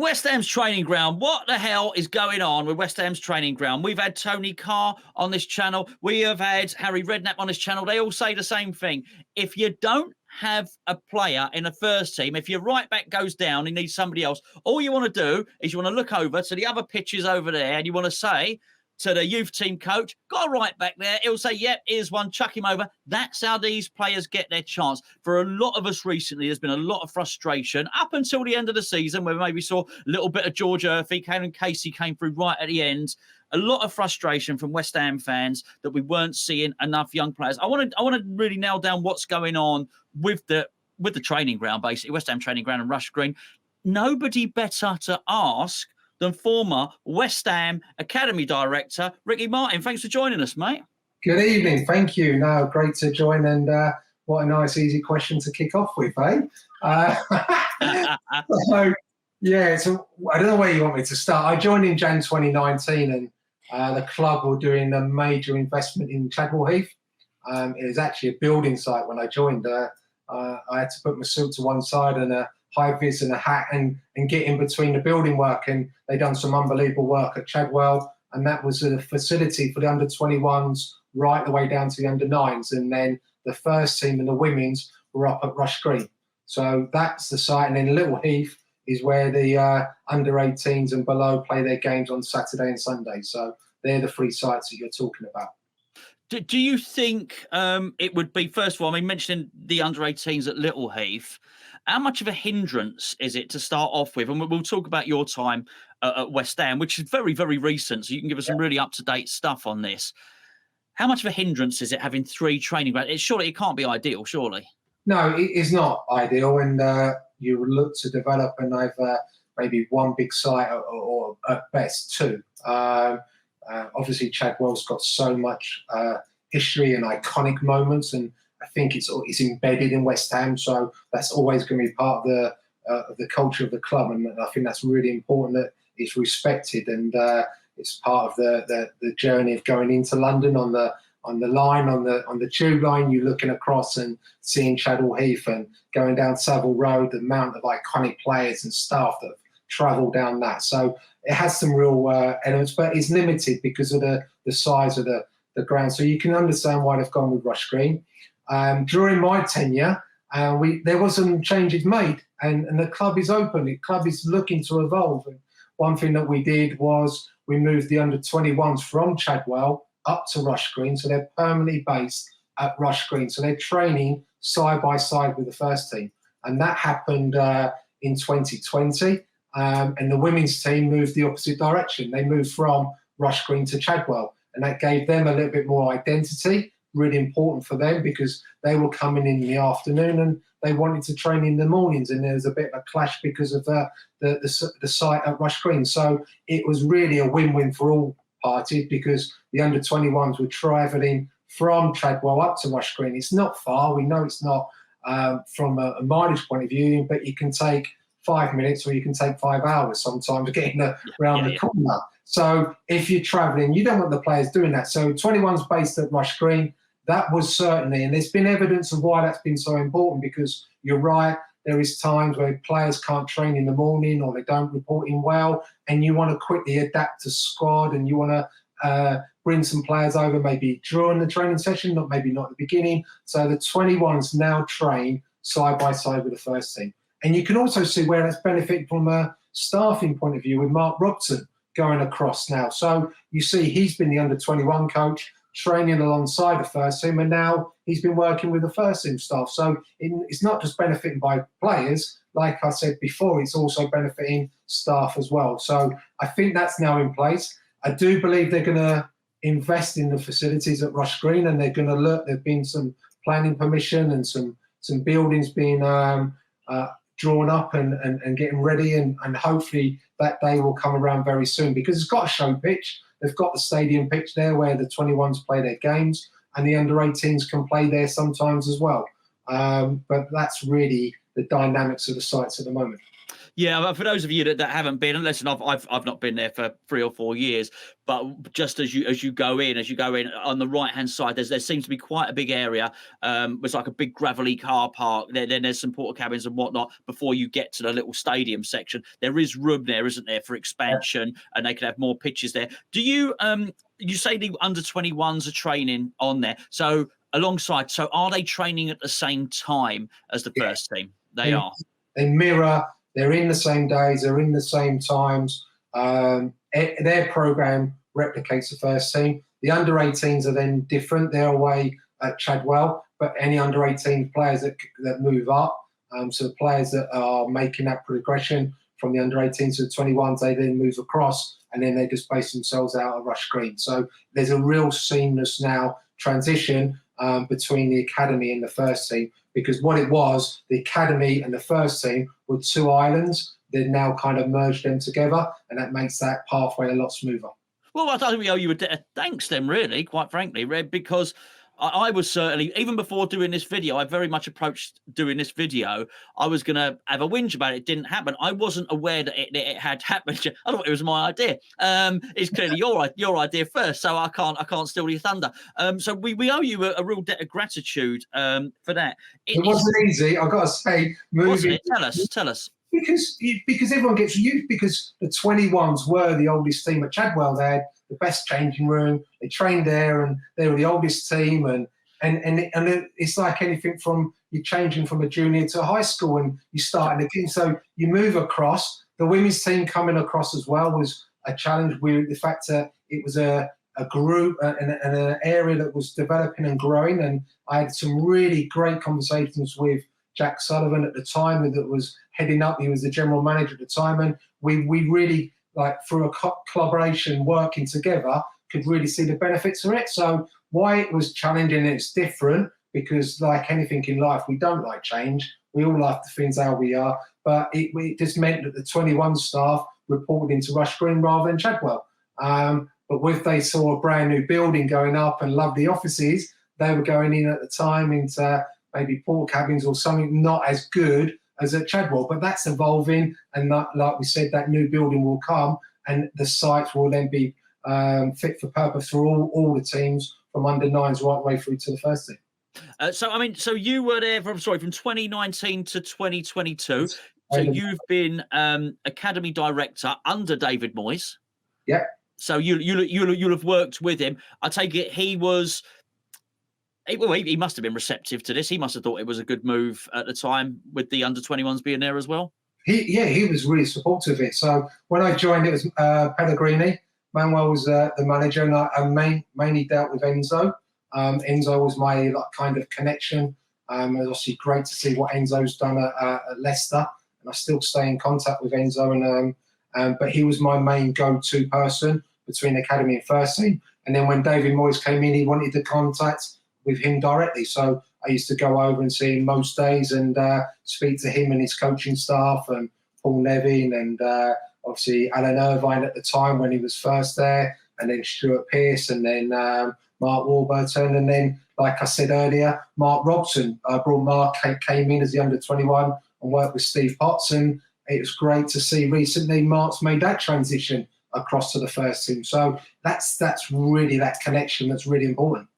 West Ham's training ground. What the hell is going on with West Ham's training ground? We've had Tony Carr on this channel. We have had Harry Redknapp on this channel. They all say the same thing. If you don't have a player in the first team, if your right back goes down, he needs somebody else. All you want to do is you want to look over to the other pitches over there and you want to say to the youth team coach, got a right back there. He'll say, yep, here's one, chuck him over. That's how these players get their chance. For a lot of us recently, there's been a lot of frustration up until the end of the season where we maybe saw a little bit of George Urphy, Karen Casey came through right at the end. A lot of frustration from West Ham fans that we weren't seeing enough young players. I want to really nail down what's going on with the training ground, basically, West Ham training ground and Rush Green. Nobody better to ask than former West Ham Academy Director, Ricky Martin. Thanks for joining us, mate. Good evening. Thank you. No, great to join, and what a nice, easy question to kick off with, eh? So I don't know where you want me to start. I joined in Jan 2019, and the club were doing a major investment in Chadwell Heath. It was actually a building site when I joined. I had to put my suit to one side and a high vis and a hat and get in between the building work, and they done some unbelievable work at Chadwell, and that was a facility for the under-21s right the way down to the under-9s, and then the first team and the women's were up at Rush Green. So that's the site, and then Little Heath is where the under-18s and below play their games on Saturday and Sunday. So they're the three sites that you're talking about. Do you think it would be, first of all, I mean, mentioning the under-18s at Little Heath, how much of a hindrance is it to start off with? And we'll talk about your time at West Ham, which is very, very recent, so you can give us some really up-to-date stuff on this. How much of a hindrance is it having three training grounds? Surely it can't be ideal, surely. No, it is not ideal, and you look to develop and have maybe one big site or at best two. Obviously, Chadwell's got so much history and iconic moments, and I think it's embedded in West Ham, so that's always going to be part of the culture of the club, and I think that's really important that it's respected, and it's part of the journey of going into London on the line, on the tube line. You're looking across and seeing Chadwell Heath and going down Savile Road, the amount of iconic players and staff that have travelled down that. So it has some real elements, but it's limited because of the size of the ground. So you can understand why they've gone with Rush Green. During my tenure, there was some changes made, and the club is open. The club is looking to evolve. And one thing that we did was we moved the under-21s from Chadwell up to Rush Green, so they're permanently based at Rush Green. So they're training side by side with the first team, and that happened in 2020. And the women's team moved the opposite direction. They moved from Rush Green to Chadwell, and that gave them a little bit more identity. Really important for them because they were coming in the afternoon and they wanted to train in the mornings, and there was a bit of a clash because of the site at Rush Green. So it was really a win-win for all parties because the under-21s were travelling from Chadwell up to Rush Green. It's not far. We know it's not from a mileage point of view, but you can take 5 minutes or you can take 5 hours sometimes getting around the corner. So if you're travelling, you don't want the players doing that. So 21's based at Rush Green. That was certainly, and there's been evidence of why that's been so important because you're right, there is times where players can't train in the morning or they don't report in well, and you want to quickly adapt to squad and you want to bring some players over maybe during the training session, maybe not at the beginning. So the 21s now train side by side with the first team. And you can also see where that's benefited from a staffing point of view with Mark Robson going across now. So you see he's been the under-21 coach, training alongside the first team, and now he's been working with the first team staff. So it's not just benefiting by players, like I said before, it's also benefiting staff as well. So I think that's now in place. I do believe they're going to invest in the facilities at Rush Green, and they're going to look, there've been some planning permission and some buildings being drawn up and getting ready, and hopefully that day will come around very soon because it's got a show pitch. They've got the stadium pitch there where the 21s play their games and the under-18s can play there sometimes as well. But that's really the dynamics of the sites at the moment. Yeah, for those of you that haven't been, and listen, I've not been there for 3 or 4 years, but just as you go in, on the right hand side, there seems to be quite a big area. There's like a big gravelly car park. Then there's some porta cabins and whatnot before you get to the little stadium section. There is room there, isn't there, for expansion, and they can have more pitches there. Do you you say the under 21s are training on there? So alongside, so are they training at the same time as the first team? They are. They mirror. They're in the same days. They're in the same times. Their program replicates the first team. The under 18s are then different. They're away at Chadwell, but any under 18 players that move up, so the players that are making that progression from the under 18s to the 21s, they then move across, and then they just base themselves out at Rush Green. So there's a real seamless now transition between the academy and the first team, because what it was, the academy and the first team were two islands. They've now kind of merged them together, and that makes that pathway a lot smoother. Well, I think we owe you a debt of thanks then, really, quite frankly, Red, because I was certainly, even before doing this video, I very much approached doing this video. I was going to have a whinge about it. It didn't happen. I wasn't aware that it had happened. I thought it was my idea. It's clearly your idea first, so I can't steal your thunder. So we owe you a real debt of gratitude for that. It wasn't easy, I've got to say. Wasn't it? Tell us. Because everyone gets used, because the 21s were the oldest team at Chadwell. They had the best changing room. They trained there, and they were the oldest team. And it's like anything from you're changing from a junior to a high school, and you start in the team. So you move across. The women's team coming across as well was a challenge. With the fact that it was a group and an area that was developing and growing. And I had some really great conversations with Jack Sullivan at the time, that was heading up. He was the general manager at the time, and we really, like, through a collaboration, working together, could really see the benefits of it. So why it was challenging, it's different, because like anything in life, we don't like change. We all like the things how we are, but it just meant that the 21 staff reported into Rush Green rather than Chadwell. But if they saw a brand new building going up and lovely offices, they were going in at the time into maybe porta cabins or something not as good as at Chadwell. But that's evolving, and that, like we said, that new building will come, and the sites will then be fit for purpose for all the teams from under 9s right the way through to the first team. So you were there from 2019 to 2022. So you've been academy director under David Moyes. Yeah. So you'll have worked with him. I take it he was. He must have been receptive to this. He must have thought it was a good move at the time, with the under 21s being there as well. He was really supportive of it. So when I joined, it was Pellegrini. Manuel was the manager, and I mainly dealt with Enzo. Enzo was my kind of connection. It was obviously great to see what Enzo's done at Leicester, and I still stay in contact with Enzo. But he was my main go-to person between academy and first team. And then when David Moyes came in, he wanted the contact with him directly. So I used to go over and see him most days and speak to him and his coaching staff, and Paul Nevin, and obviously Alan Irvine at the time when he was first there, and then Stuart Pearce, and then Mark Warburton, and then, like I said earlier, Mark Robson. I brought Mark, came in as the under 21 and worked with Steve Potts, and it was great to see recently Mark's made that transition across to the first team. So that's really that connection that's really important.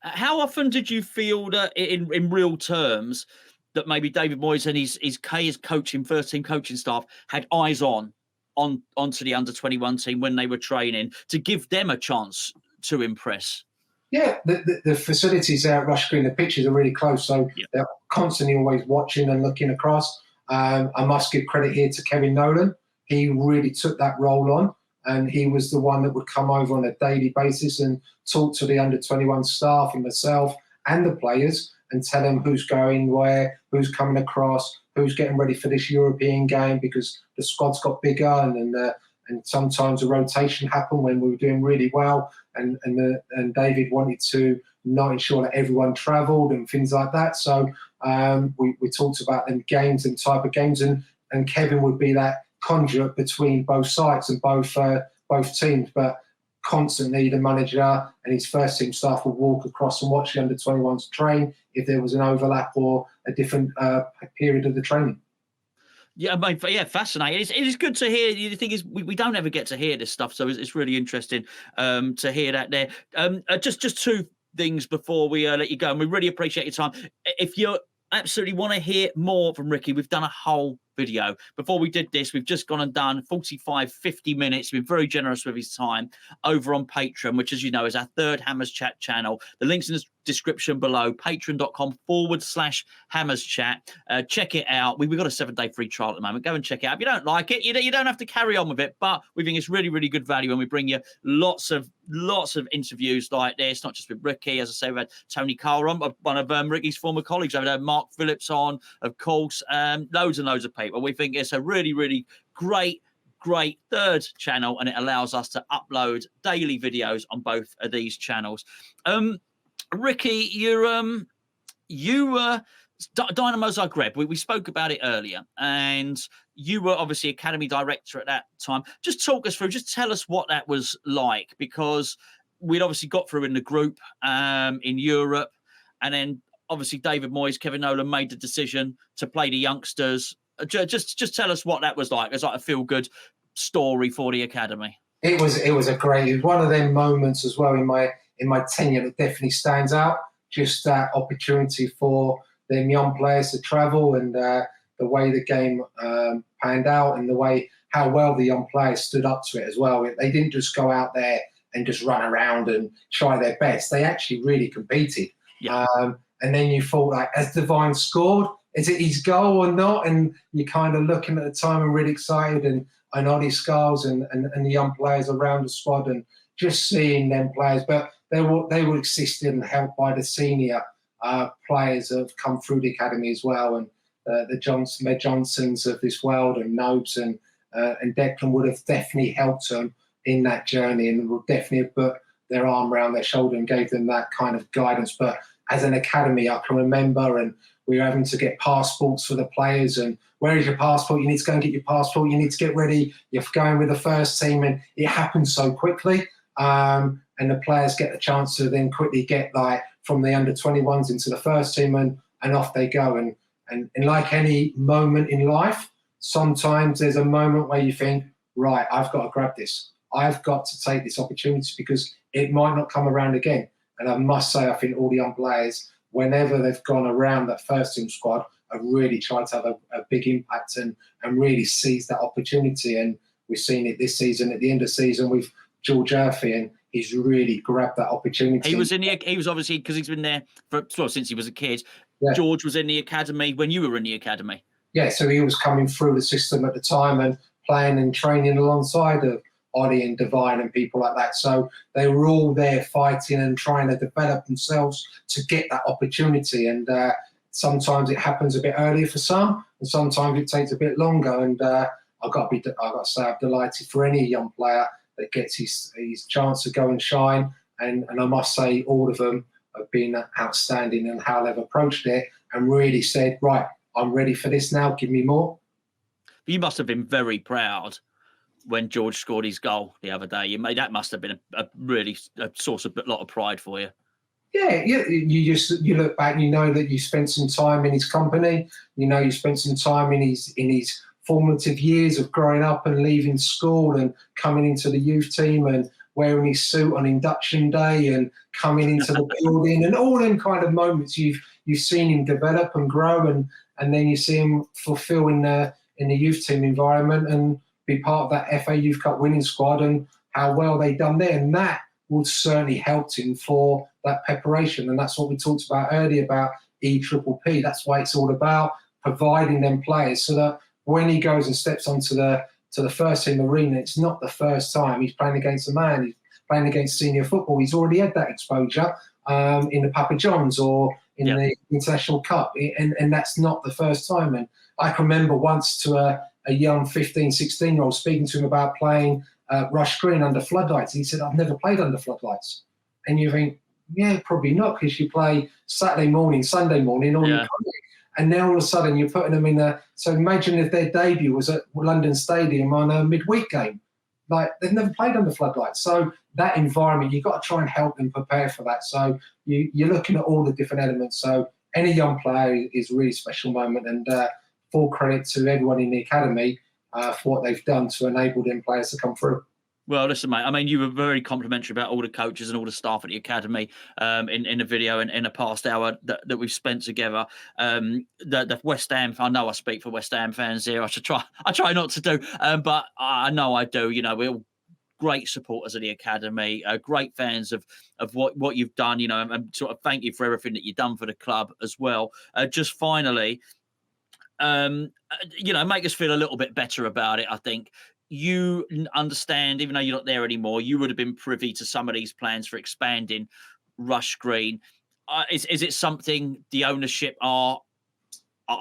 How often did you feel that, in real terms, that maybe David Moyes and his coaching, first team coaching staff had eyes onto the under 21 team when they were training, to give them a chance to impress? Yeah, the facilities there at Rush Green, the pitches are really close, so they're constantly always watching and looking across. I must give credit here to Kevin Nolan. He really took that role on, and he was the one that would come over on a daily basis and talk to the under 21 staff and myself and the players, and tell them who's going where, who's coming across, who's getting ready for this European game, because the squad's got bigger, and sometimes a rotation happened when we were doing really well, and David wanted to not ensure that everyone travelled and things like that. So we talked about them games and type of games, and Kevin would be that conduit between both sides and both teams. But constantly the manager and his first team staff would walk across and watch the under 21s train if there was an overlap or a different period of the training. Yeah, yeah, fascinating. It is good to hear. The thing is, we don't ever get to hear this stuff, so it's really interesting to hear that there. Just two things before we let you go, and we really appreciate your time. If you absolutely want to hear more from Ricky, we've done a whole video. Before we did this, we've just gone and done 45, 50 minutes. We've been very generous with his time over on Patreon, which, as you know, is our third Hammers Chat channel. The link's in the description below, patreon.com/Hammers Chat. Check it out. We've got a 7-day free trial at the moment. Go and check it out. If you don't like it, you don't have to carry on with it, but we think it's really, really good value, and we bring you lots of interviews like this, not just with Ricky. As I say, we've had Tony Carr on, one of Ricky's former colleagues. I've had Mark Phillips on, of course, loads and loads of people. We think it's a really, really great third channel, and it allows us to upload daily videos on both of these channels. Ricky, you were Dynamo Zagreb. We spoke about it earlier, and you were obviously academy director at that time. Just talk us through, just tell us what that was like, because we'd obviously got through in the group in Europe, and then obviously David Moyes, Kevin Nolan made the decision to play the youngsters. Just tell us what that was like. It's like a feel-good story for the academy. It was one of them moments as well in my tenure that definitely stands out. Just that opportunity for them young players to travel, and the way the game panned out, and the way how well the young players stood up to it as well. They didn't just go out there and just run around and try their best. They actually really competed. Yeah. And then you thought, like, has Devine scored? Is it his goal or not? And you're kind of looking at the time and really excited, and Ollie Skulls and the young players around the squad, and just seeing them players. But they were assisted and helped by the senior players that have come through the academy as well, and the Med Johnsons of this world, and Nobes and Declan would have definitely helped them in that journey, and would definitely have put their arm around their shoulder and gave them that kind of guidance. But as an academy, I can remember, and we were having to get passports for the players, and where is your passport? You need to go and get your passport. You need to get ready. You're going with the first team, and it happens so quickly. And the players get the chance to then quickly get like from the under-21s into the first team, and off they go. And like any moment in life, sometimes there's a moment where you think, right, I've got to grab this. I've got to take this opportunity, because it might not come around again. And I must say, I think all the young players, whenever they've gone around that first team squad, have really tried to have a big impact and really seize that opportunity. And we've seen it this season, at the end of the season, with George Urphy, and he's really grabbed that opportunity. He was obviously, because he's been there since he was a kid. Yeah. George was in the academy when you were in the academy. Yeah, so he was coming through the system at the time and playing and training alongside of Ollie and Devine and people like that. So they were all there fighting and trying to develop themselves to get that opportunity. And sometimes it happens a bit earlier for some, and sometimes it takes a bit longer. And I've got to say, I'm delighted for any young player that gets his chance to go and shine. And I must say, all of them have been outstanding in how they've approached it and really said, right, I'm ready for this now, give me more. You must have been very proud when George scored his goal the other day. That must have been a source of a lot of pride for you. Yeah, you look back and you know that you spent some time in his company. You know, you spent some time in his formative years of growing up and leaving school and coming into the youth team and wearing his suit on induction day and coming into the building, and all them kind of moments you've seen him develop and grow, and then you see him fulfill in the youth team environment and be part of that FA Youth Cup winning squad, and how well they done there. And that would certainly help him for that preparation. And that's what we talked about earlier about EPPP. That's why it's all about providing them players, so that when he goes and steps onto the first team arena, it's not the first time he's playing against a man. He's playing against senior football. He's already had that exposure in the Papa John's or in the International Cup. And that's not the first time. And I can remember once to a young 15, 16-year-old speaking to him about playing Rush Green under floodlights. He said, I've never played under floodlights. And you think, yeah, probably not, because you play Saturday morning, Sunday morning, or and now all of a sudden you're putting them in a... So imagine if their debut was at London Stadium on a midweek game. Like, they've never played under floodlights. So that environment, you've got to try and help them prepare for that. So you're looking at all the different elements. So any young player is a really special moment. And full credit to everyone in the academy for what they've done to enable them players to come through. Well, listen, mate. I mean, you were very complimentary about all the coaches and all the staff at the academy in the video and in the past hour that we've spent together. The West Ham, I know I speak for West Ham fans here. I try not to do, but I know I do. You know, we're all great supporters of the academy, great fans of what you've done. You know, and sort of thank you for everything that you've done for the club as well. Just finally, you know, make us feel a little bit better about it. I think. You understand, even though you're not there anymore, you would have been privy to some of these plans for expanding Rush Green. Is it something the ownership are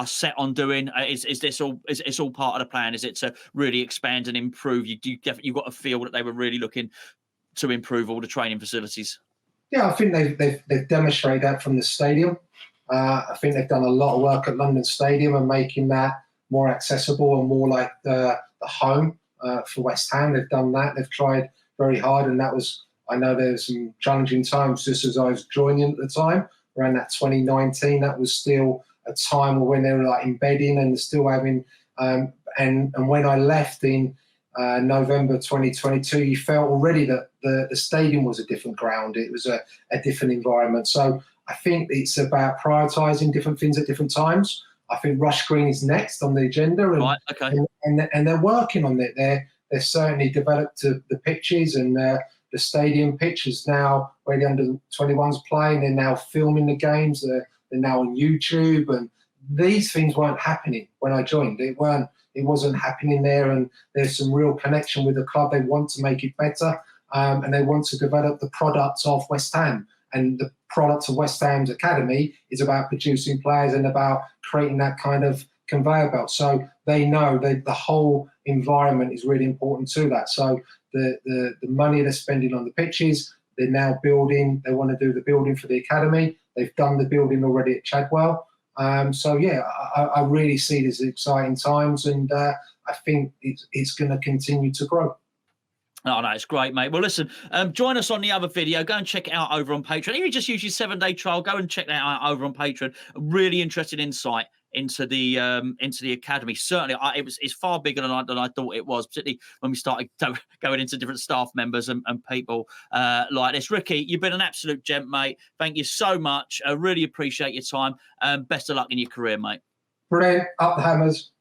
set on doing? Is this all? Is it's all part of the plan? Is it to really expand and improve? You've got to feel that they were really looking to improve all the training facilities. Yeah, I think they've demonstrated that from the stadium. I think they've done a lot of work at London Stadium and making that more accessible and more like the home. For West Ham, they've done that. They've tried very hard, and that was, I know there was some challenging times just as I was joining at the time, around that 2019. That was still a time when they were like embedding and still having, and when I left in November 2022, you felt already that the stadium was a different ground. It was a different environment. So I think it's about prioritising different things at different times. I think Rush Green is next on the agenda, and, right, okay. and they're working on it. They're certainly developed the pitches, and the stadium pitch is now where the under-21s play, and they're now filming the games. They're now on YouTube, and these things weren't happening when I joined. It wasn't happening there, and there's some real connection with the club. They want to make it better, and they want to develop the products of West Ham. And the product of West Ham's academy is about producing players and about creating that kind of conveyor belt. So they know that the whole environment is really important to that. So the money they're spending on the pitches, they're now building. They want to do the building for the academy. They've done the building already at Chadwell. So yeah, I really see this as exciting times, and I think it's going to continue to grow. Oh, no, it's great, mate. Well, listen, join us on the other video. Go and check it out over on Patreon. If you just use your 7-day trial, go and check that out over on Patreon. A really interesting insight into the academy. Certainly, it's far bigger than I thought it was, particularly when we started going into different staff members and people like this. Ricky, you've been an absolute gent, mate. Thank you so much. I really appreciate your time. Best of luck in your career, mate. Brilliant. Up the hammers.